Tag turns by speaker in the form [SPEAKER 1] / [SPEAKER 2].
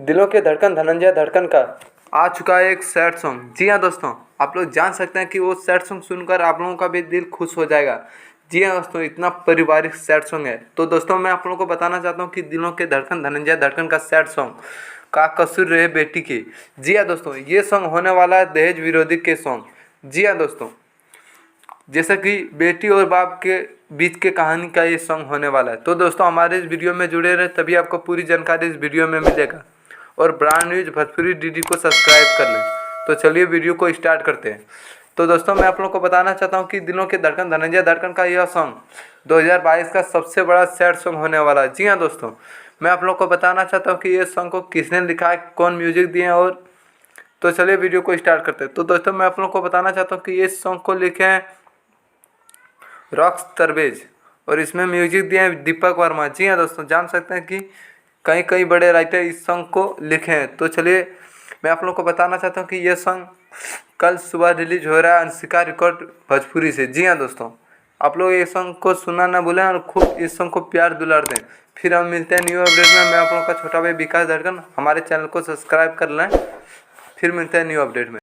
[SPEAKER 1] दिलों के धड़कन धनंजय धड़कन का आ चुका है एक सैड सॉन्ग। जी हाँ दोस्तों, आप लोग जान सकते हैं कि वो सैड सॉन्ग सुनकर आप लोगों का भी दिल खुश हो जाएगा। जी हाँ दोस्तों, इतना पारिवारिक सैड सॉन्ग है। तो दोस्तों मैं आप लोगों को बताना चाहता हूँ कि दिलों के धड़कन धनंजय धड़कन का सैड सॉन्ग का कसूर रहे बेटी की। जी हाँ दोस्तों, ये सॉन्ग होने वाला है दहेज विरोधी के सॉन्ग। जी हाँ दोस्तों, जैसे कि बेटी और बाप के बीच के कहानी का ये सॉन्ग होने वाला है। तो दोस्तों हमारे इस वीडियो में जुड़े रहे, तभी आपको पूरी जानकारी इस वीडियो में मिलेगा। और ब्रांड न्यूज भोजपुरी डीडी को सब्सक्राइब कर लें। तो चलिए वीडियो को स्टार्ट करते हैं। तो दोस्तों मैं आप लोगों को बताना चाहता हूँ कि दिलों के धड़कन धनंजय धड़कन का यह सॉन्ग 2022 का सबसे बड़ा सैड सॉन्ग होने वाला है। जी हाँ दोस्तों, मैं आप लोगों को बताना चाहता हूँ कि ये सॉन्ग को किसने लिखा है, कौन म्यूजिक दिए हैं। और तो चलिए वीडियो को स्टार्ट करते हैं। तो दोस्तों मैं आप लोगों को बताना चाहता हूँ कि इस सॉन्ग को लिखे हैं रॉक्स तरवेज और इसमें म्यूजिक दिए हैं दीपक वर्मा। जी हाँ दोस्तों, जान सकते हैं कि कई कई बड़े राइटर इस सॉन्ग को लिखे हैं। तो चलिए मैं आप लोगों को बताना चाहता हूँ कि यह सॉन्ग कल सुबह रिलीज हो रहा है अंशिका रिकॉर्ड भोजपुरी से। जी हाँ दोस्तों, आप लोग ये सॉन्ग को सुनना ना भूलें और खूब इस सॉन्ग को प्यार दुलार दें। फिर हम मिलते हैं न्यू अपडेट में। मैं आप लोगों का छोटा भाई विकास धड़कन, हमारे चैनल को सब्सक्राइब कर लें। फिर मिलते हैं न्यू अपडेट में।